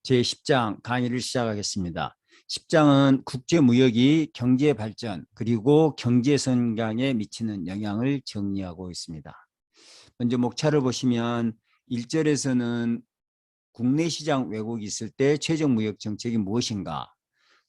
제10장 강의를 시작하겠습니다. 10장은 국제무역이 경제 발전 그리고 경제 성장에 미치는 영향을 정리하고 있습니다. 먼저 목차를 보시면 1절에서는 국내 시장 왜곡이 있을 때 최종 무역 정책이 무엇인가,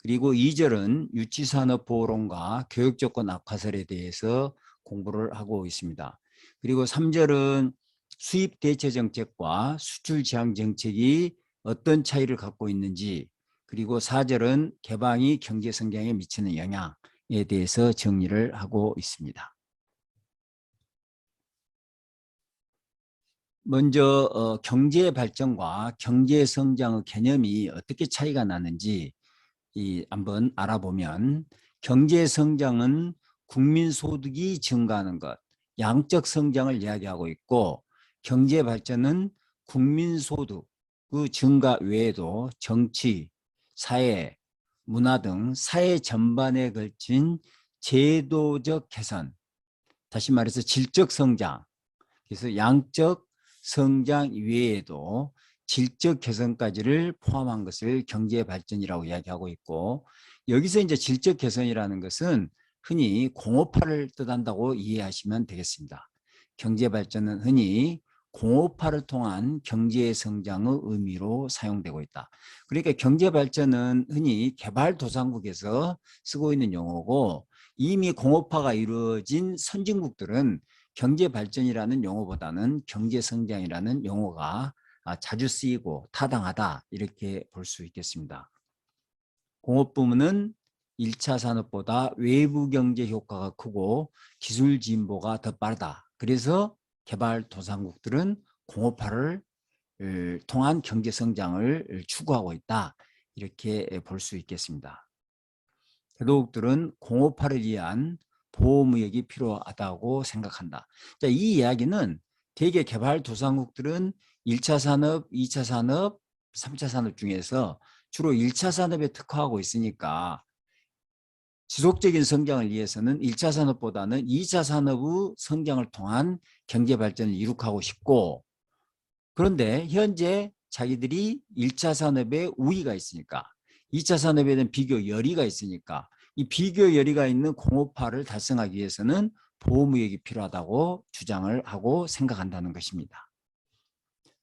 그리고 2절은 유치산업보호론과 교육조건 악화설에 대해서 공부를 하고 있습니다. 그리고 3절은 수입 대체 정책과 수출 제한 정책이 어떤 차이를 갖고 있는지, 그리고 4절은 개방이 경제 성장에 미치는 영향에 대해서 정리를 하고 있습니다. 먼저 경제 발전과 경제 성장의 개념이 어떻게 차이가 나는지 한번 알아보면, 경제 성장은 국민 소득이 증가하는 것, 양적 성장을 이야기하고 있고, 경제 발전은 국민 소득 그 증가 외에도 정치, 사회, 문화 등 사회 전반에 걸친 제도적 개선, 다시 말해서 질적 성장, 그래서 양적 성장 외에도 질적 개선까지를 포함한 것을 경제 발전이라고 이야기하고 있고, 여기서 이제 질적 개선이라는 것은 흔히 공업화를 뜻한다고 이해하시면 되겠습니다. 경제 발전은 흔히 공업화를 통한 경제 성장의 의미로 사용되고 있다. 그러니까 경제 발전은 흔히 개발도상국에서 쓰고 있는 용어고, 이미 공업화가 이루어진 선진국들은 경제 발전이라는 용어보다는 경제 성장이라는 용어가 자주 쓰이고 타당하다, 이렇게 볼 수 있겠습니다. 공업 부문은 1차 산업보다 외부 경제 효과가 크고 기술 진보가 더 빠르다. 그래서 개발도상국들은 공업화를 통한 경제 성장을 추구하고 있다, 이렇게 볼 수 있겠습니다. 개도국들은 공업화를 위한 보호무역이 필요하다고 생각한다. 자, 이 이야기는 대개 개발도상국들은 1차 산업, 2차 산업, 3차 산업 중에서 주로 1차 산업에 특화하고 있으니까 지속적인 성장을 위해서는 1차 산업보다는 2차 산업의 성장을 통한 경제 발전을 이룩하고 싶고, 그런데 현재 자기들이 1차 산업에 우위가 있으니까, 2차 산업에 대한 비교 열의가 있으니까 이 비교 열의가 있는 공업화를 달성하기 위해서는 보호무역이 필요하다고 주장을 하고 생각한다는 것입니다.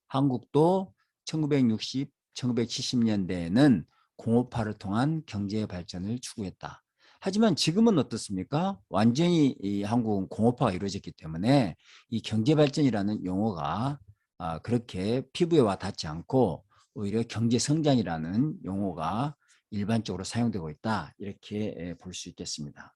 한국도 1960, 1970년대에는 공업화를 통한 경제 발전을 추구했다. 하지만 지금은 어떻습니까? 완전히 이 한국은 공업화가 이루어졌기 때문에 이 경제 발전이라는 용어가 그렇게 피부에 와 닿지 않고 오히려 경제 성장이라는 용어가 일반적으로 사용되고 있다, 이렇게 볼 수 있겠습니다.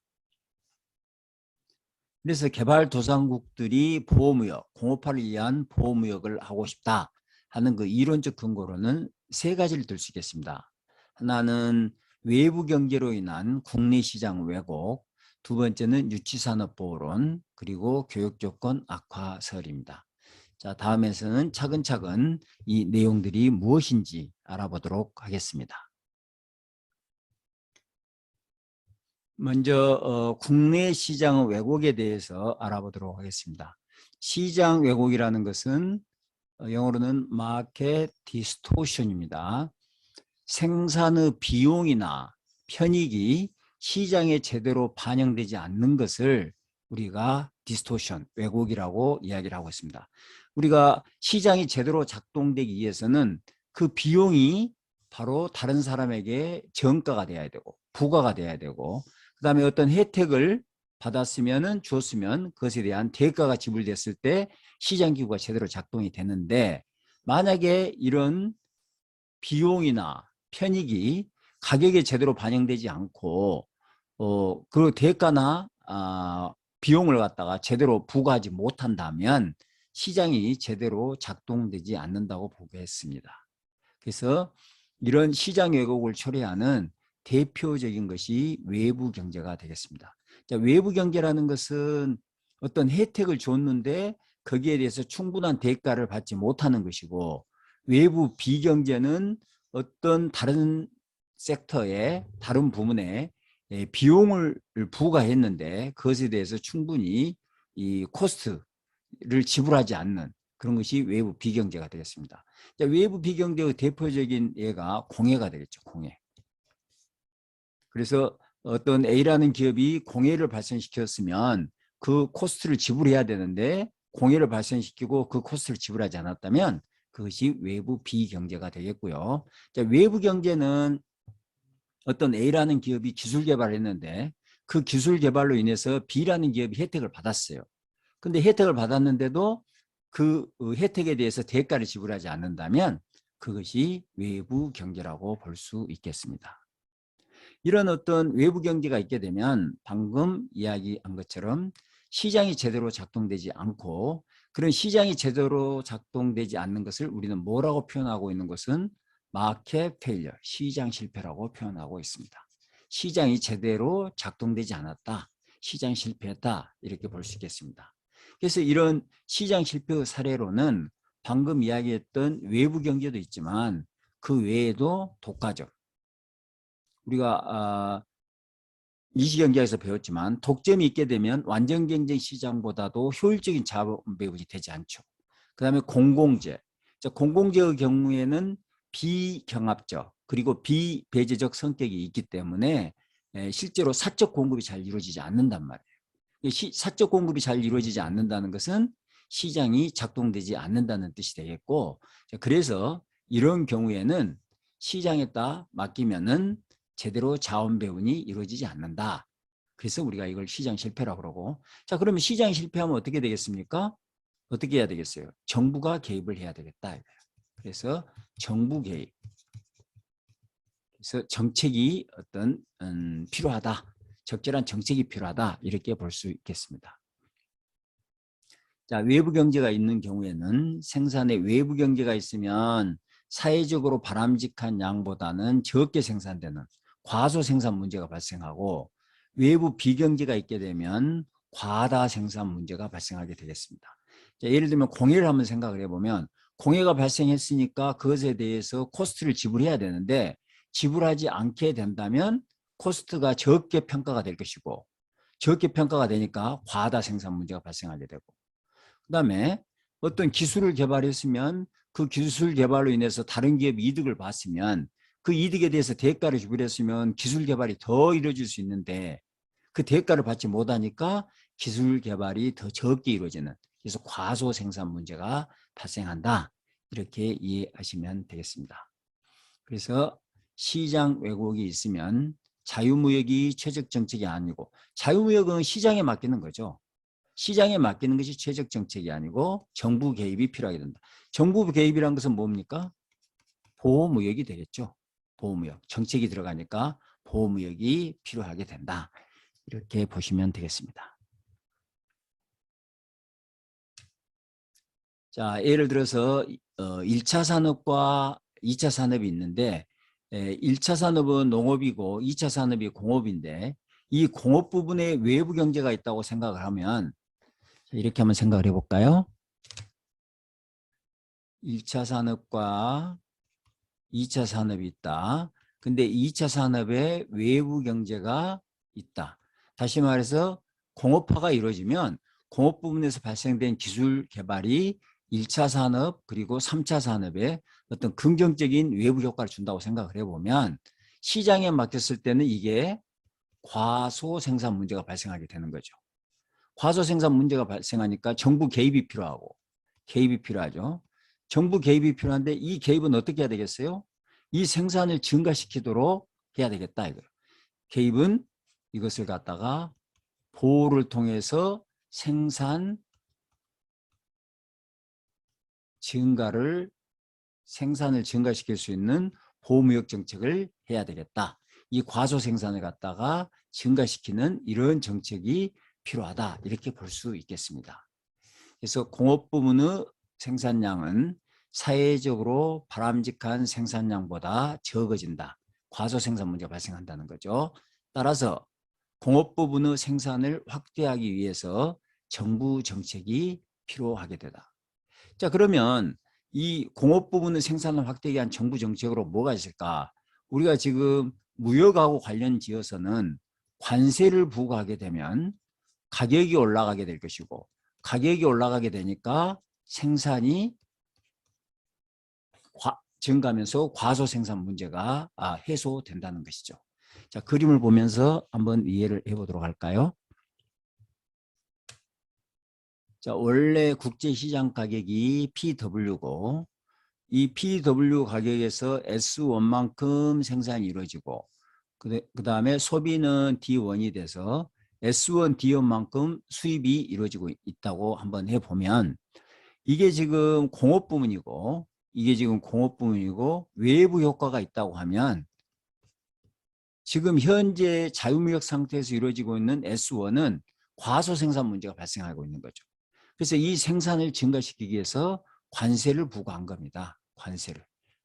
그래서 개발도상국들이 보호무역, 공업화를 위한 보호무역을 하고 싶다 하는 그 이론적 근거로는 세 가지를 들 수 있겠습니다. 하나는 외부 경제로 인한 국내 시장 왜곡, 두 번째는 유치산업보호론, 그리고 교육조건 악화설입니다. 자, 다음에서는 차근차근 이 내용들이 무엇인지 알아보도록 하겠습니다. 먼저 국내 시장 왜곡에 대해서 알아보도록 하겠습니다. 시장 왜곡이라는 것은 영어로는 마켓 디스토션입니다. 생산의 비용이나 편익이 시장에 제대로 반영되지 않는 것을 우리가 디스토션, 왜곡이라고 이야기를 하고 있습니다. 우리가 시장이 제대로 작동되기 위해서는 그 비용이 바로 다른 사람에게 전가가 돼야 되고 부가가 돼야 되고, 그 다음에 어떤 혜택을 받았으면 주었으면 그것에 대한 대가가 지불됐을 때 시장기구가 제대로 작동이 되는데, 만약에 이런 비용이나 편익이 가격에 제대로 반영되지 않고 그 대가나 비용을 갖다가 제대로 부과하지 못한다면 시장이 제대로 작동되지 않는다고 보고했습니다. 그래서 이런 시장 왜곡을 초래하는 대표적인 것이 외부 경제가 되겠습니다. 자, 외부 경제라는 것은 어떤 혜택을 줬는데 거기에 대해서 충분한 대가를 받지 못하는 것이고, 외부 비경제는 어떤 다른 섹터에 다른 부문에 비용을 부과했는데 그것에 대해서 충분히 이 코스트를 지불하지 않는, 그런 것이 외부 비경제가 되겠습니다. 자, 외부 비경제의 대표적인 예가 공해가 되겠죠. 공해. 그래서 어떤 A라는 기업이 공해를 발생시켰으면 그 코스트를 지불해야 되는데 공해를 발생시키고 그 코스트를 지불하지 않았다면 그것이 외부 비경제가 되겠고요. 자, 외부 경제는 어떤 A라는 기업이 기술 개발을 했는데 그 기술 개발로 인해서 B라는 기업이 혜택을 받았어요. 근데 혜택을 받았는데도 그 혜택에 대해서 대가를 지불하지 않는다면 그것이 외부 경제라고 볼 수 있겠습니다. 이런 어떤 외부 경제가 있게 되면 방금 이야기한 것처럼 시장이 제대로 작동되지 않고 그런 시장이 제대로 작동되지 않는 것을 우리는 뭐라고 표현하고 있는 것은 마켓 페일리어, 시장 실패라고 표현하고 있습니다. 시장이 제대로 작동되지 않았다, 시장 실패했다 이렇게 볼 수 있겠습니다. 그래서 이런 시장 실패의 사례로는 방금 이야기했던 외부 경제도 있지만 그 외에도 독과점, 우리가 이시경제에서 배웠지만 독점이 있게 되면 완전 경쟁 시장보다도 효율적인 자본 배분이 되지 않죠. 그 다음에 공공재. 공공재의 경우에는 비경합적 그리고 비배제적 성격이 있기 때문에 실제로 사적 공급이 잘 이루어지지 않는단 말이에요. 사적 공급이 잘 이루어지지 않는다는 것은 시장이 작동되지 않는다는 뜻이 되겠고, 그래서 이런 경우에는 시장에다 맡기면은 제대로 자원 배분이 이루어지지 않는다. 그래서 우리가 이걸 시장 실패라고 그러고, 자, 그러면 시장 실패하면 어떻게 되겠습니까? 어떻게 해야 되겠어요? 정부가 개입을 해야 되겠다. 그래서 정부 개입. 그래서 정책이 어떤 필요하다. 적절한 정책이 필요하다. 이렇게 볼 수 있겠습니다. 자, 외부 경제가 있는 경우에는 생산에 외부 경제가 있으면 사회적으로 바람직한 양보다는 적게 생산되는 과소 생산 문제가 발생하고, 외부 비경제가 있게 되면 과다 생산 문제가 발생하게 되겠습니다. 자, 예를 들면 공해를 한번 생각을 해보면 공해가 발생했으니까 그것에 대해서 코스트를 지불해야 되는데 지불하지 않게 된다면 코스트가 적게 평가가 될 것이고, 적게 평가가 되니까 과다 생산 문제가 발생하게 되고, 그 다음에 어떤 기술을 개발했으면 그 기술 개발로 인해서 다른 기업이 이득을 봤으면 그 이득에 대해서 대가를 지불했으면 기술 개발이 더 이루어질 수 있는데 그 대가를 받지 못하니까 기술 개발이 더 적게 이루어지는, 그래서 과소 생산 문제가 발생한다. 이렇게 이해하시면 되겠습니다. 그래서 시장 왜곡이 있으면 자유무역이 최적 정책이 아니고, 자유무역은 시장에 맡기는 거죠. 시장에 맡기는 것이 최적 정책이 아니고 정부 개입이 필요하게 된다. 정부 개입이란 것은 뭡니까? 보호무역이 되겠죠. 보호무역. 정책이 들어가니까 보호무역이 필요하게 된다. 이렇게 보시면 되겠습니다. 자, 예를 들어서 1차 산업과 2차 산업이 있는데 1차 산업은 농업이고 2차 산업이 공업인데 이 공업 부분에 외부 경제가 있다고 생각을 하면 이렇게 한번 생각을 해볼까요? 1차 산업과 2차 산업이 있다. 근데 2차 산업에 외부 경제가 있다. 다시 말해서 공업화가 이루어지면 공업 부분에서 발생된 기술 개발이 1차 산업 그리고 3차 산업에 어떤 긍정적인 외부 효과를 준다고 생각을 해보면 시장에 맡겼을 때는 이게 과소 생산 문제가 발생하게 되는 거죠. 과소 생산 문제가 발생하니까 정부 개입이 필요하고, 개입이 필요하죠. 정부 개입이 필요한데 이 개입은 어떻게 해야 되겠어요? 이 생산을 증가시키도록 해야 되겠다 이거예요. 개입은 이것을 갖다가 보호를 통해서 생산을 증가시킬 수 있는 보호무역 정책을 해야 되겠다. 이 과소 생산을 갖다가 증가시키는 이런 정책이 필요하다. 이렇게 볼 수 있겠습니다. 그래서 공업 부문의 생산량은 사회적으로 바람직한 생산량보다 적어진다. 과소 생산 문제가 발생한다는 거죠. 따라서 공업 부분의 생산을 확대하기 위해서 정부 정책이 필요하게 되다. 자, 그러면 이 공업 부분의 생산을 확대하기 위한 정부 정책으로 뭐가 있을까? 우리가 지금 무역하고 관련 지어서는 관세를 부과하게 되면 가격이 올라가게 될 것이고, 가격이 올라가게 되니까 생산이 증가하면서 과소 생산 문제가 해소된다는 것이죠. 자, 그림을 보면서 한번 이해를 해보도록 할까요? 자, 원래 국제시장 가격이 PW고 이 PW 가격에서 S1만큼 생산이 이루어지고 그 다음에 소비는 D1이 돼서 S1, D1만큼 수입이 이루어지고 있다고 한번 해보면 이게 지금 공업 부문이고 이게 지금 공업 부문이고 외부 효과가 있다고 하면 지금 현재 자유무역 상태에서 이루어지고 있는 S1은 과소 생산 문제가 발생하고 있는 거죠. 그래서 이 생산을 증가시키기 위해서 관세를 부과한 겁니다.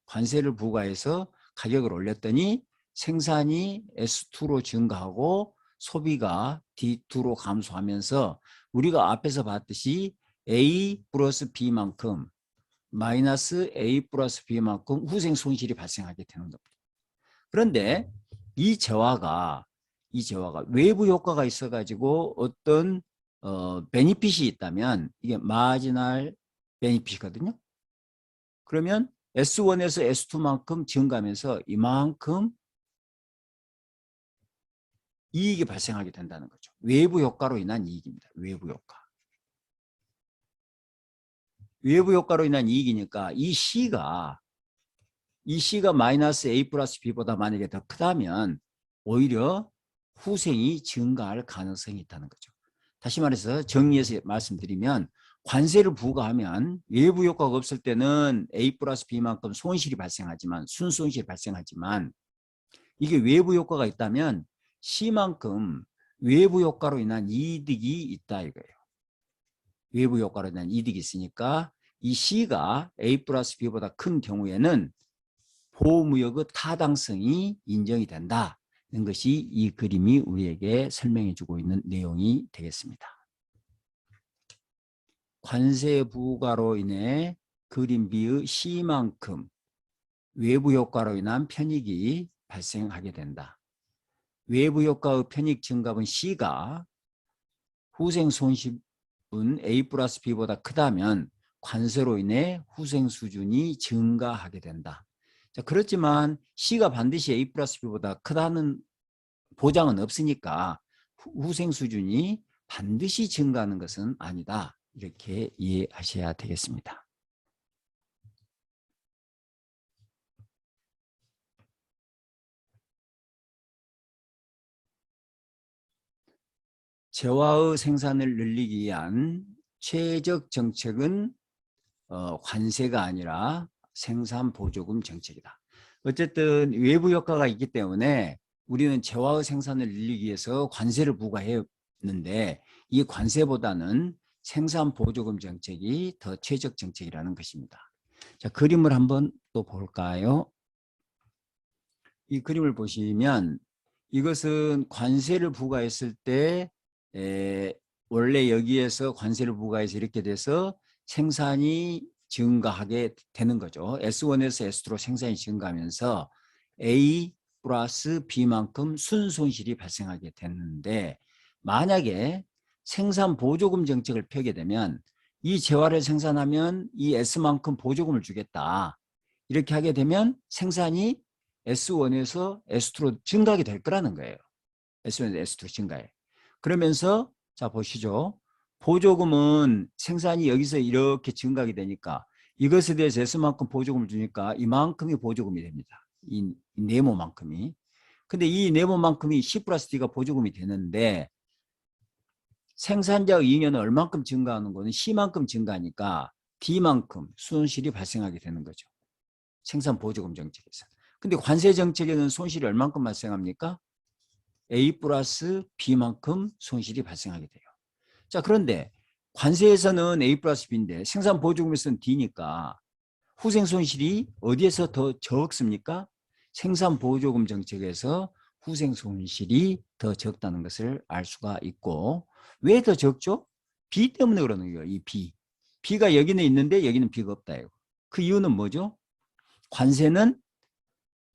관세를 부과해서 가격을 올렸더니 생산이 S2로 증가하고 소비가 D2로 감소하면서 우리가 앞에서 봤듯이 A 플러스 B만큼 마이너스 A 플러스 B만큼 후생 손실이 발생하게 되는 겁니다. 그런데 이 재화가 외부 효과가 있어가지고 어떤 베니핏이 있다면 이게 마지널 베니핏이거든요. 그러면 S1에서 S2만큼 증가하면서 이만큼 이익이 발생하게 된다는 거죠. 외부 효과로 인한 이익입니다. 외부 효과로 인한 이익이니까 이 C가 마이너스 A 플러스 B보다 만약에 더 크다면 오히려 후생이 증가할 가능성이 있다는 거죠. 다시 말해서 정리해서 말씀드리면 관세를 부과하면 외부 효과가 없을 때는 A 플러스 B만큼 손실이 발생하지만 순손실이 발생하지만 이게 외부 효과가 있다면 C만큼 외부 효과로 인한 이득이 있다 이거예요. 외부 효과로 인한 이득이 있으니까 이 C가 A 플러스 B보다 큰 경우에는 보호무역의 타당성이 인정이 된다는 것이 이 그림이 우리에게 설명해 주고 있는 내용이 되겠습니다. 관세 부과로 인해 그림 B의 C만큼 외부 효과로 인한 편익이 발생하게 된다. 외부 효과의 편익 증가분 C가 후생 손실분 A 플러스 B보다 크다면 관세로 인해 후생 수준이 증가하게 된다. 자, 그렇지만 C가 반드시 A 플러스 B보다 크다는 보장은 없으니까 후생 수준이 반드시 증가하는 것은 아니다. 이렇게 이해하셔야 되겠습니다. 재화의 생산을 늘리기 위한 최적 정책은 관세가 아니라 생산보조금 정책이다. 어쨌든 외부 효과가 있기 때문에 우리는 재화의 생산을 늘리기 위해서 관세를 부과했는데 이 관세보다는 생산보조금 정책이 더 최적 정책이라는 것입니다. 자, 그림을 한번 또 볼까요? 이 그림을 보시면 이것은 관세를 부과했을 때 원래 여기에서 관세를 부과해서 이렇게 돼서 생산이 증가하게 되는 거죠. S1에서 S2로 생산이 증가하면서 A 플러스 B만큼 순손실이 발생하게 됐는데 만약에 생산보조금 정책을 펴게 되면 이 재화를 생산하면 이 S만큼 보조금을 주겠다. 이렇게 하게 되면 생산이 S1에서 S2로 증가하게 될 거라는 거예요. S1에서 S2로 증가해. 그러면서 자 보시죠. 보조금은 생산이 여기서 이렇게 증가하게 되니까 이것에 대해서 S만큼 보조금을 주니까 이만큼이 보조금이 됩니다. 이 네모만큼이. 근데 이 네모만큼이 C 플러스 D가 보조금이 되는데 생산자의 잉여는 얼만큼 증가하는 거는 C만큼 증가하니까 D만큼 손실이 발생하게 되는 거죠. 생산 보조금 정책에서. 근데 관세 정책에는 손실이 얼만큼 발생합니까? A 플러스 B만큼 손실이 발생하게 돼요. 자, 그런데 관세에서는 A 플러스 B인데 생산 보조금에서는 D니까 후생 손실이 어디에서 더 적습니까? 생산 보조금 정책에서 후생 손실이 더 적다는 것을 알 수가 있고 왜 더 적죠? B 때문에 그러는 거예요. 이 B. B가 여기는 있는데 여기는 B가 없다. 그 이유는 뭐죠? 관세는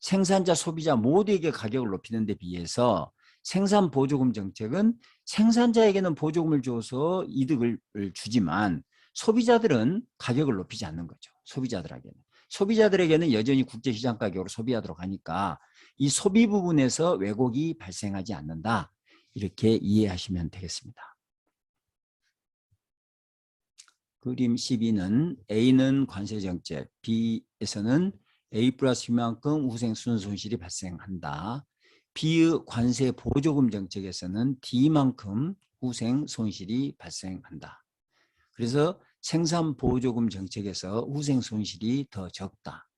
생산자, 소비자 모두에게 가격을 높이는 데 비해서 생산보조금 정책은 생산자에게는 보조금을 줘서 이득을 주지만 소비자들은 가격을 높이지 않는 거죠. 소비자들에게는 여전히 국제시장 가격으로 소비하도록 하니까 이 소비 부분에서 왜곡이 발생하지 않는다. 이렇게 이해하시면 되겠습니다. 그림 12는 A는 관세정책, B에서는 A 플러스 B만큼 후생 순손실이 발생한다. B의 관세 보조금 정책에서는 D만큼 후생 손실이 발생한다. 그래서 생산 보조금 정책에서 후생 손실이 더 적다.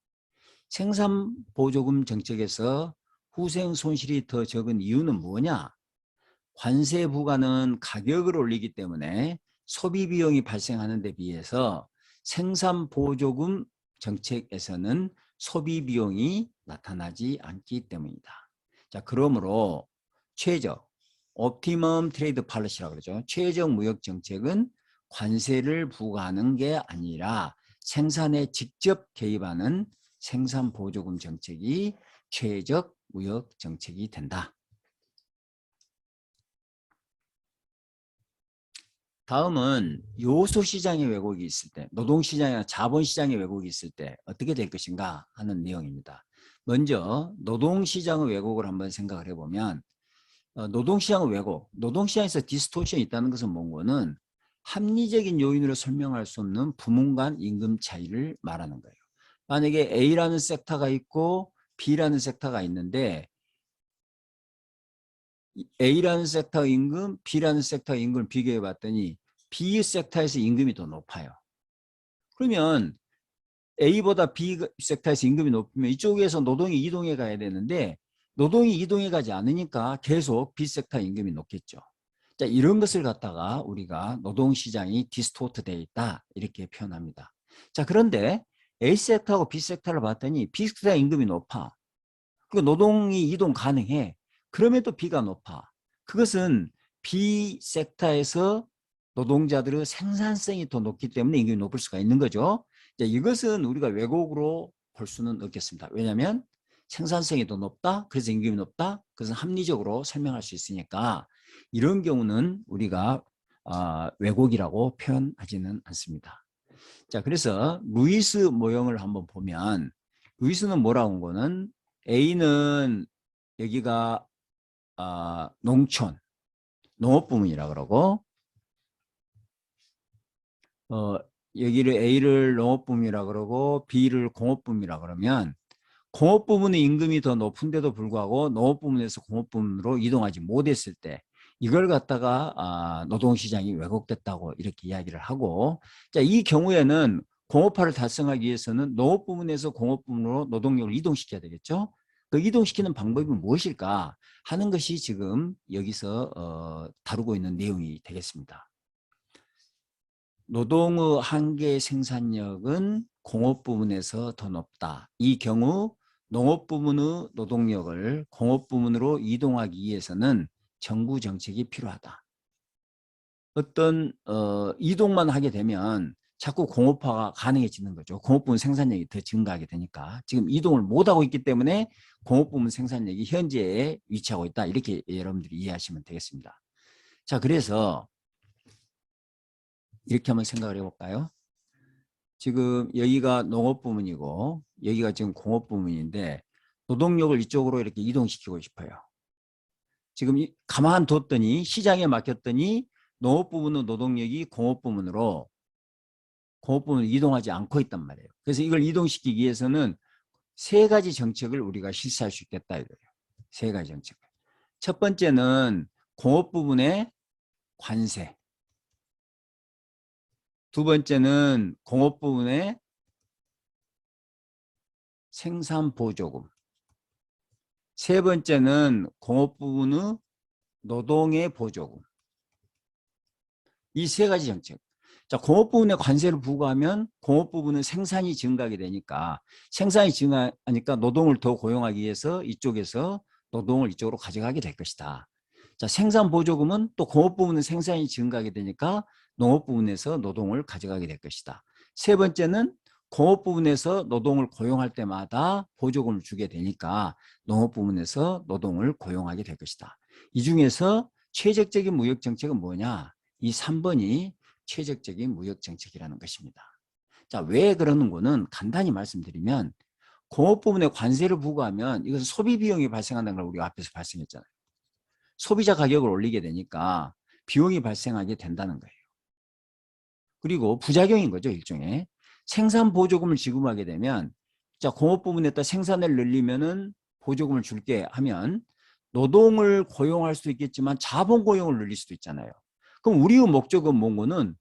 생산 보조금 정책에서 후생 손실이 더 적은 이유는 뭐냐? 관세 부과는 가격을 올리기 때문에 소비 비용이 발생하는 데 비해서 생산 보조금 정책에서는 소비 비용이 나타나지 않기 때문이다. 자, 그러므로 최적 옵티멈 트레이드 팔러시라고 그러죠. 최적 무역 정책은 관세를 부과하는 게 아니라 생산에 직접 개입하는 생산 보조금 정책이 최적 무역 정책이 된다. 다음은 요소시장의 왜곡이 있을 때, 노동시장이나 자본시장의 왜곡이 있을 때 어떻게 될 것인가 하는 내용입니다. 먼저 노동시장의 왜곡을 한번 생각을 해보면 노동시장의 왜곡, 노동시장에서 디스토션이 있다는 것은 뭔가는 합리적인 요인으로 설명할 수 없는 부문 간 임금 차이를 말하는 거예요. 만약에 A라는 섹터가 있고 B라는 섹터가 있는데 A라는 섹터 임금, B라는 섹터 임금을 비교해 봤더니 B 섹터에서 임금이 더 높아요. 그러면 A보다 B 섹터에서 임금이 높으면 이쪽에서 노동이 이동해 가야 되는데 노동이 이동해 가지 않으니까 계속 B 섹터 임금이 높겠죠. 자, 이런 것을 갖다가 우리가 노동시장이 디스토트 되어 있다 이렇게 표현합니다. 자, 그런데 A 섹터하고 B 섹터를 봤더니 B 섹터 임금이 높아. 그리고 노동이 이동 가능해. 그럼에도 B가 높아. 그것은 B 섹터에서 노동자들의 생산성이 더 높기 때문에 임금이 높을 수가 있는 거죠. 이것은 우리가 왜곡으로 볼 수는 없겠습니다. 왜냐하면 생산성이 더 높다, 그래서 임금이 높다, 그것은 합리적으로 설명할 수 있으니까 이런 경우는 우리가 왜곡이라고 표현하지는 않습니다. 자, 그래서 루이스 모형을 한번 보면 루이스는 뭐라고 한 거는 A는 여기가 농촌, 농업 부문이라 그러고 여기를 A를 농업 부문이라 그러고 B를 공업 부문이라 그러면 공업 부문의 임금이 더 높은데도 불구하고 농업 부문에서 공업 부문으로 이동하지 못했을 때 이걸 갖다가 노동시장이 왜곡됐다고 이렇게 이야기를 하고, 자, 이 경우에는 공업화를 달성하기 위해서는 농업 부문에서 공업 부문으로 노동력을 이동시켜야 되겠죠. 그 이동시키는 방법이 무엇일까 하는 것이 지금 여기서 다루고 있는 내용이 되겠습니다. 노동의 한계 생산력은 공업 부문에서 더 높다. 이 경우 농업 부문의 노동력을 공업 부문으로 이동하기 위해서는 정부 정책이 필요하다. 어떤 이동만 하게 되면 자꾸 공업화가 가능해지는 거죠. 공업 부문 생산력이 더 증가하게 되니까. 지금 이동을 못하고 있기 때문에 공업 부문 생산력이 현재에 위치하고 있다. 이렇게 여러분들이 이해하시면 되겠습니다. 자, 그래서 이렇게 한번 생각을 해볼까요? 지금 여기가 농업 부문이고 여기가 지금 공업 부문인데 노동력을 이쪽으로 이렇게 이동시키고 싶어요. 지금 가만 뒀더니 시장에 맡겼더니 농업 부문의 노동력이 공업 부문으로 이동하지 않고 있단 말이에요. 그래서 이걸 이동시키기 위해서는 세 가지 정책을 우리가 실시할 수 있겠다 이거예요. 세 가지 정책. 첫 번째는 공업 부문의 관세. 두 번째는 공업 부문의 생산 보조금. 세 번째는 공업 부문의 노동의 보조금. 이 세 가지 정책. 자, 공업 부분에 관세를 부과하면 공업 부분은 생산이 증가하게 되니까 생산이 증가하니까 노동을 더 고용하기 위해서 이쪽에서 노동을 이쪽으로 가져가게 될 것이다. 자, 생산 보조금은 또 공업 부분은 생산이 증가하게 되니까 농업 부분에서 노동을 가져가게 될 것이다. 세 번째는 공업 부분에서 노동을 고용할 때마다 보조금을 주게 되니까 농업 부분에서 노동을 고용하게 될 것이다. 이 중에서 최적적인 무역 정책은 뭐냐? 이 3번이 최적적인 무역 정책이라는 것입니다. 자, 왜 그러는 거는 간단히 말씀드리면 공업 부분에 관세를 부과하면 이것은 소비 비용이 발생한다는 걸 우리가 앞에서 발생했잖아요. 소비자 가격을 올리게 되니까 비용이 발생하게 된다는 거예요. 그리고 부작용인 거죠, 일종의. 생산 보조금을 지급하게 되면 자, 공업 부분에다 생산을 늘리면은 보조금을 줄게 하면 노동을 고용할 수도 있겠지만 자본 고용을 늘릴 수도 있잖아요. 그럼 우리의 목적은 뭔가는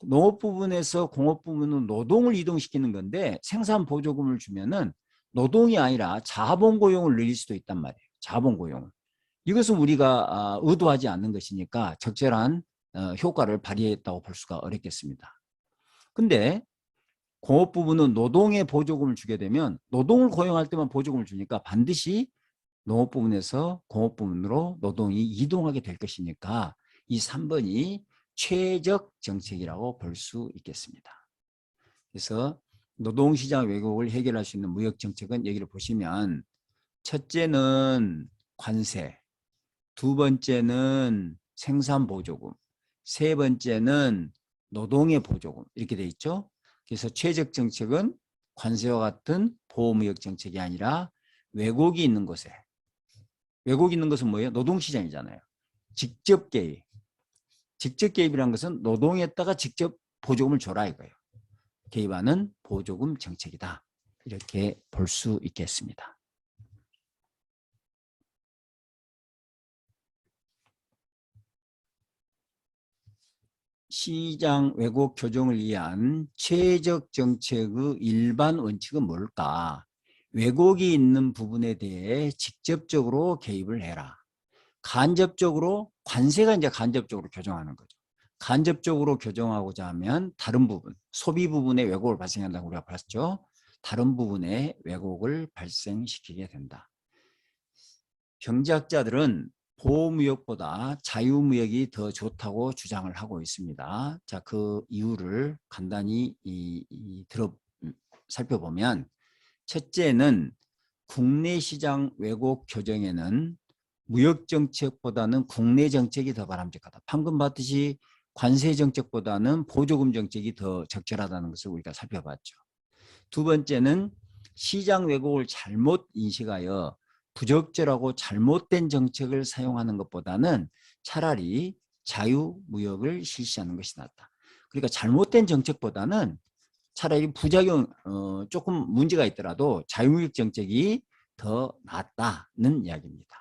농업 부분에서 공업 부분은 노동을 이동시키는 건데 생산 보조금을 주면은 노동이 아니라 자본 고용을 늘릴 수도 있단 말이에요. 자본 고용을. 이것은 우리가 의도하지 않는 것이니까 적절한 효과를 발휘했다고 볼 수가 어렵겠습니다. 근데 공업 부분은 노동의 보조금을 주게 되면 노동을 고용할 때만 보조금을 주니까 반드시 농업 부분에서 공업 부분으로 노동이 이동하게 될 것이니까 이 3번이 최적 정책이라고 볼 수 있겠습니다. 그래서 노동시장 왜곡을 해결할 수 있는 무역 정책은 여기를 보시면 첫째는 관세, 두 번째는 생산 보조금, 세 번째는 노동의 보조금 이렇게 돼 있죠. 그래서 최적 정책은 관세와 같은 보호무역 정책이 아니라 왜곡이 있는 곳에, 왜곡이 있는 것은 뭐예요? 노동시장이잖아요. 직접 개입. 직접 개입이라는 것은 노동에다가 직접 보조금을 줘라 이거예요. 개입하는 보조금 정책이다. 이렇게 볼 수 있겠습니다. 시장 왜곡 교정을 위한 최적 정책의 일반 원칙은 뭘까? 왜곡이 있는 부분에 대해 직접적으로 개입을 해라. 간접적으로 관세가 이제 간접적으로 교정하는 거죠. 간접적으로 교정하고자 하면 다른 부분, 소비 부분에 왜곡을 발생한다고 우리가 봤죠. 다른 부분에 왜곡을 발생시키게 된다. 경제학자들은 보호무역보다 자유무역이 더 좋다고 주장을 하고 있습니다. 자, 그 이유를 간단히 살펴보면 첫째는 국내 시장 왜곡 교정에는 무역 정책보다는 국내 정책이 더 바람직하다. 방금 봤듯이 관세 정책보다는 보조금 정책이 더 적절하다는 것을 우리가 살펴봤죠. 두 번째는 시장 왜곡을 잘못 인식하여 부적절하고 잘못된 정책을 사용하는 것보다는 차라리 자유무역을 실시하는 것이 낫다. 그러니까 잘못된 정책보다는 차라리 부작용 조금 문제가 있더라도 자유무역 정책이 더 낫다는 이야기입니다.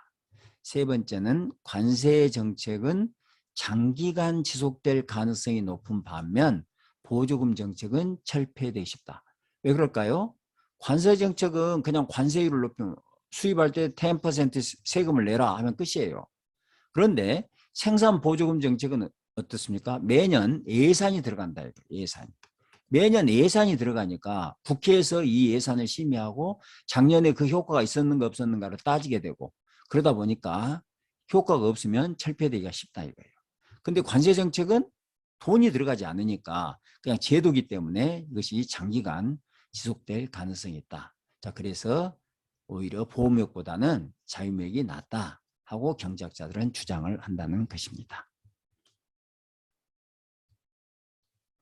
세 번째는 관세 정책은 장기간 지속될 가능성이 높은 반면 보조금 정책은 철폐되기 쉽다. 왜 그럴까요? 관세 정책은 그냥 관세율을 높이면 수입할 때 10% 세금을 내라 하면 끝이에요. 그런데 생산 보조금 정책은 어떻습니까? 매년 예산이 들어간다. 예산. 매년 예산이 들어가니까 국회에서 이 예산을 심의하고 작년에 그 효과가 있었는가 없었는가를 따지게 되고 그러다 보니까 효과가 없으면 철폐되기가 쉽다 이거예요. 근데 관세 정책은 돈이 들어가지 않으니까 그냥 제도기 때문에 이것이 장기간 지속될 가능성이 있다. 자, 그래서 오히려 보호무역보다는 자유무역이 낫다 하고 경제학자들은 주장을 한다는 것입니다.